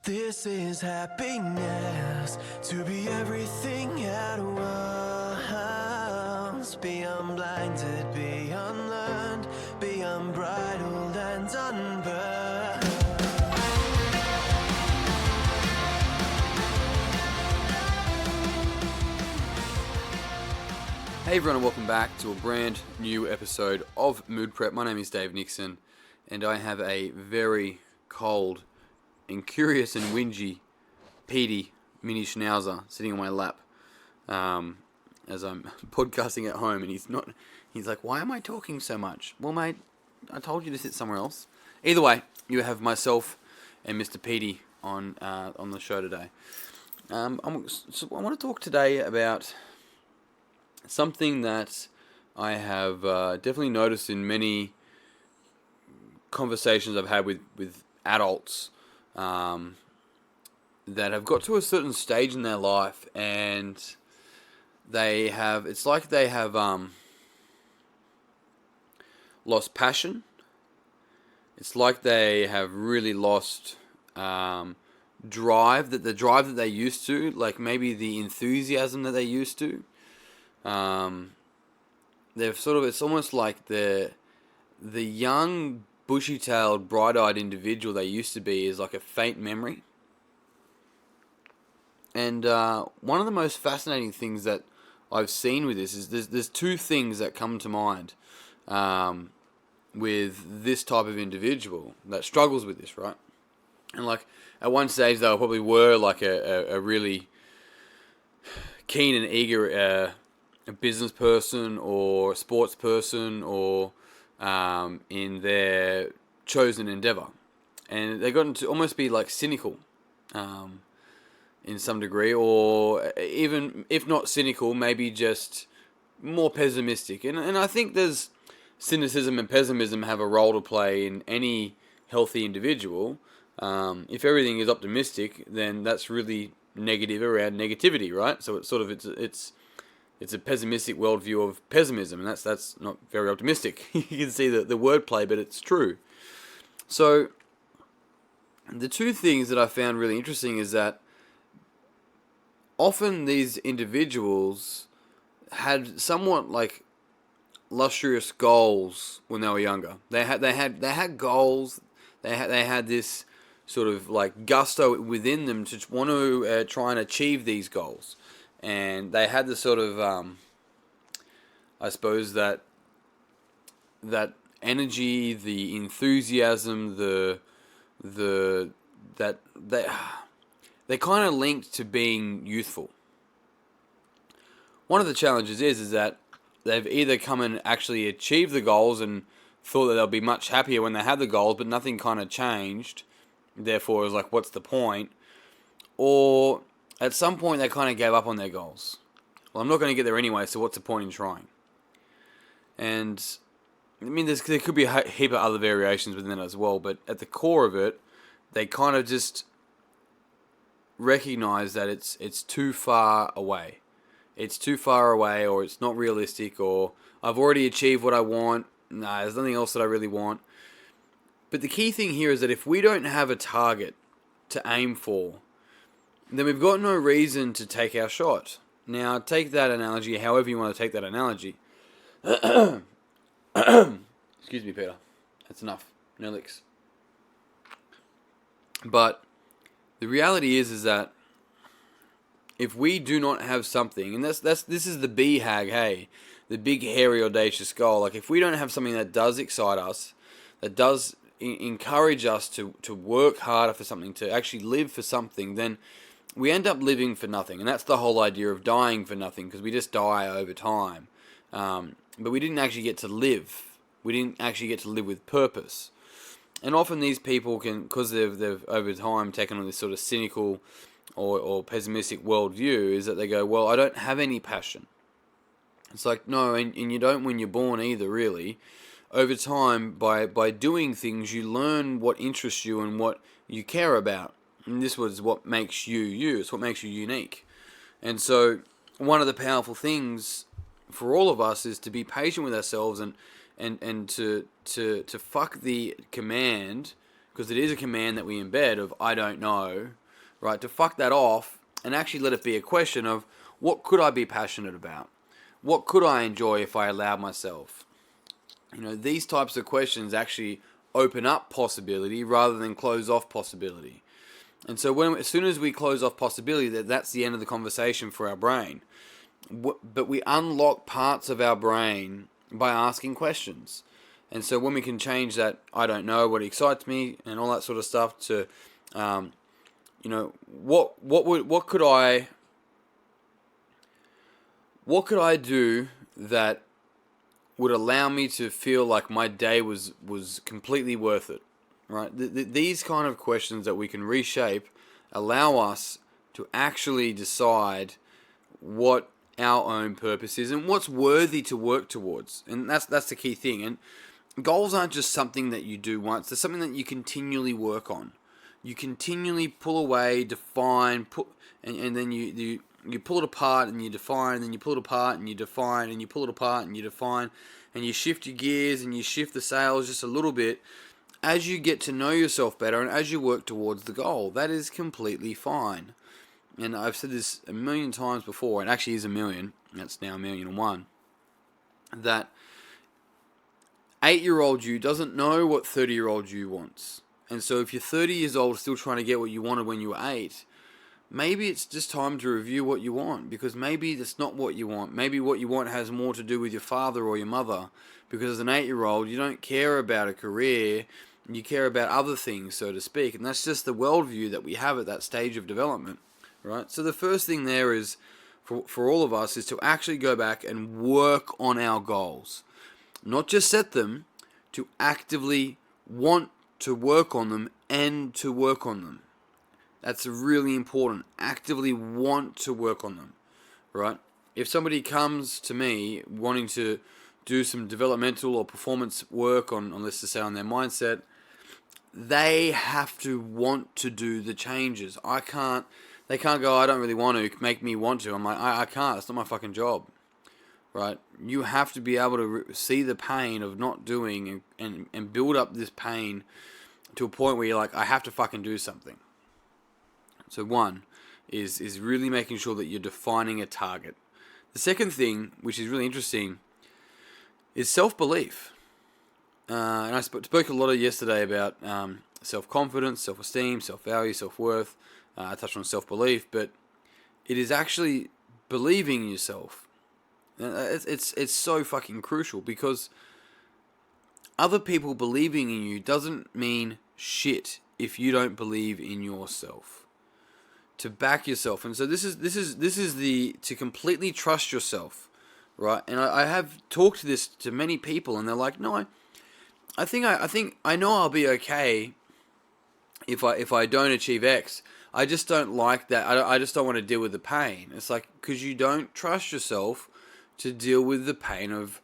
This is happiness, to be everything at once. Be unblinded, be unlearned, be unbridled and unburned. Hey everyone, and welcome back to a brand new episode of Mood Prep. My name is Dave Nixon, and I have a very cold and curious and whingy Petey mini schnauzer sitting on my lap as I'm podcasting at home, and he's like, why am I talking so much? Well, mate, I told you to sit somewhere else. Either way, you have myself and Mr. Petey on the show today. I want to talk today about something that I have definitely noticed in many conversations I've had with adults that have got to a certain stage in their life, and it's like they have lost passion. It's like they have really lost drive, the drive that they used to, like maybe the enthusiasm that they used to. It's almost like the young, bushy-tailed, bright-eyed individual they used to be is like a faint memory. And one of the most fascinating things that I've seen with this is there's two things that come to mind with this type of individual that struggles with this, right? And like at one stage they probably were like a really keen and eager a business person or a sports person or in their chosen endeavor, and they got into almost be like cynical in some degree, or even if not cynical, maybe just more pessimistic. And I think there's cynicism and pessimism have a role to play in any healthy individual. If everything is optimistic, then that's really negative around negativity, right? So it's sort of it's a pessimistic worldview of pessimism, and that's not very optimistic. You can see the wordplay, but it's true. So the two things that I found really interesting is that often these individuals had somewhat like lustrous goals when they were younger. They had goals. They had this sort of like gusto within them to want to try and achieve these goals. And they had the sort of, I suppose that energy, the enthusiasm, that they kind of linked to being youthful. One of the challenges is that they've either come and actually achieved the goals and thought that they'll be much happier when they had the goals, but nothing kind of changed. Therefore, it was like, what's the point? Or at some point, they kind of gave up on their goals. Well, I'm not going to get there anyway, so what's the point in trying? And, I mean, there could be a heap of other variations within it as well, but at the core of it, they kind of just recognize that it's too far away. It's too far away, or it's not realistic, or I've already achieved what I want. Nah, there's nothing else that I really want. But the key thing here is that if we don't have a target to aim for, then we've got no reason to take our shot. Now, take that analogy however you want to take that analogy. Excuse me, Peter. That's enough. No licks. But the reality is that if we do not have something, and this is the BHAG, hey, the big, hairy, audacious goal. Like, if we don't have something that does excite us, that does encourage us to work harder for something, to actually live for something, then we end up living for nothing. And that's the whole idea of dying for nothing, because we just die over time. But we didn't actually get to live. We didn't actually get to live with purpose. And often these people can, because they've over time taken on this sort of cynical or pessimistic worldview, is that they go, well, I don't have any passion. It's like, no, and you don't when you're born either, really. Over time, by doing things, you learn what interests you and what you care about. And this was what makes you you. It's what makes you unique. And so one of the powerful things for all of us is to be patient with ourselves and to fuck the command because it is a command that we embed of I don't know, right? To fuck that off and actually let it be a question of what could I be passionate about? What could I enjoy if I allowed myself? These types of questions actually open up possibility rather than close off possibility. And so as soon as we close off possibility, that's the end of the conversation for our brain. But we unlock parts of our brain by asking questions. And so when we can change that, I don't know what excites me and all that sort of stuff to, what could I do that would allow me to feel like my day was completely worth it, right? These kind of questions that we can reshape allow us to actually decide what our own purpose is and what's worthy to work towards. And that's the key thing. And goals aren't just something that you do once. They're something that you continually work on. You continually pull away, define, and then you pull it apart and you define, and then you pull it apart and you define, and you pull it apart and you define, and you shift your gears and you shift the sails just a little bit as you get to know yourself better and as you work towards the goal. That is completely fine. And I've said this a million times before, and actually is a million, that's now 1,000,001, that 8-year-old you doesn't know what 30-year-old you wants. And so if you're 30 years old still trying to get what you wanted when you were 8, maybe it's just time to review what you want, because maybe that's not what you want. Maybe what you want has more to do with your father or your mother, because as an 8-year-old you don't care about a career, you care about other things, so to speak. And that's just the worldview that we have at that stage of development, right? So the first thing there is, for all of us, is to actually go back and work on our goals. Not just set them, to actively want to work on them and to work on them. That's really important. Actively want to work on them, right? If somebody comes to me wanting to do some developmental or performance work on let's just say, on their mindset, they have to want to do the changes. They can't go, I don't really want to, make me want to. I'm like, I can't. It's not my fucking job, right? You have to be able to see the pain of not doing and build up this pain to a point where you're like, I have to fucking do something. So one is really making sure that you're defining a target. The second thing, which is really interesting, is self-belief. And I spoke a lot yesterday about self-confidence, self-esteem, self-value, self-worth. I touched on self-belief, but it is actually believing in yourself. It's so fucking crucial, because other people believing in you doesn't mean shit if you don't believe in yourself. To back yourself, and so this is the to completely trust yourself, right? And I have talked this to many people, and they're like, no, I think I know I'll be okay if I don't achieve X. I just don't like that. I just don't want to deal with the pain. It's like, because you don't trust yourself to deal with the pain of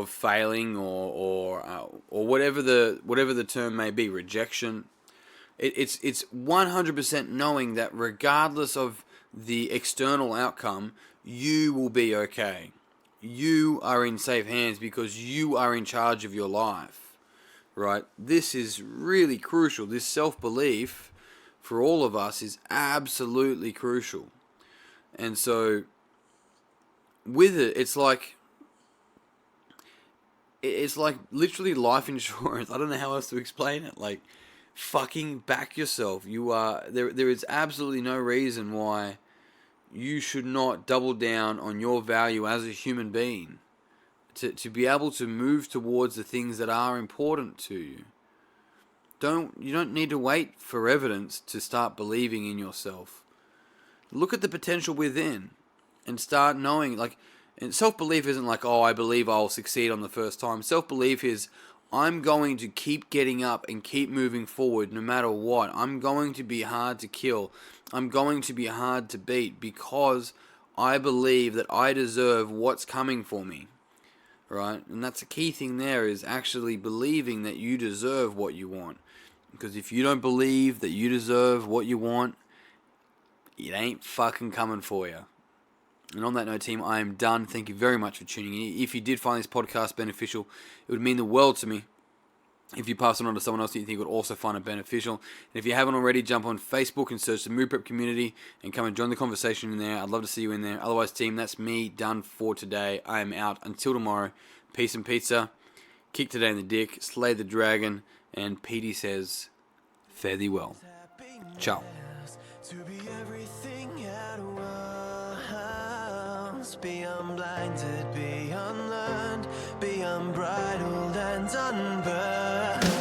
failing or whatever the term may be, rejection. It's 100% knowing that regardless of the external outcome, you will be okay. You are in safe hands because you are in charge of your life, right? This is really crucial. This self-belief for all of us is absolutely crucial. And so with it, it's like literally life insurance. I don't know how else to explain it. Like, fucking back yourself. You are there is absolutely no reason why you should not double down on your value as a human being to be able to move towards the things that are important to you. You don't need to wait for evidence to start believing in yourself. Look at the potential within and start knowing, and self-belief isn't like, oh, I believe I'll succeed on the first time. Self-belief is, I'm going to keep getting up and keep moving forward no matter what. I'm going to be hard to kill. I'm going to be hard to beat because I believe that I deserve what's coming for me. Right? And that's a key thing there, is actually believing that you deserve what you want. Because if you don't believe that you deserve what you want, it ain't fucking coming for you. And on that note, team, I am done. Thank you very much for tuning in. If you did find this podcast beneficial, it would mean the world to me if you pass it on to someone else that you think would also find it beneficial. And if you haven't already, jump on Facebook and search the Mood Prep community and come and join the conversation in there. I'd love to see you in there. Otherwise, team, that's me done for today. I am out until tomorrow. Peace and pizza. Kick today in the dick. Slay the dragon. And Petey says, fare thee well. Ciao. To be everything at once, be unblinded, be unlearned, be unbridled and unburned.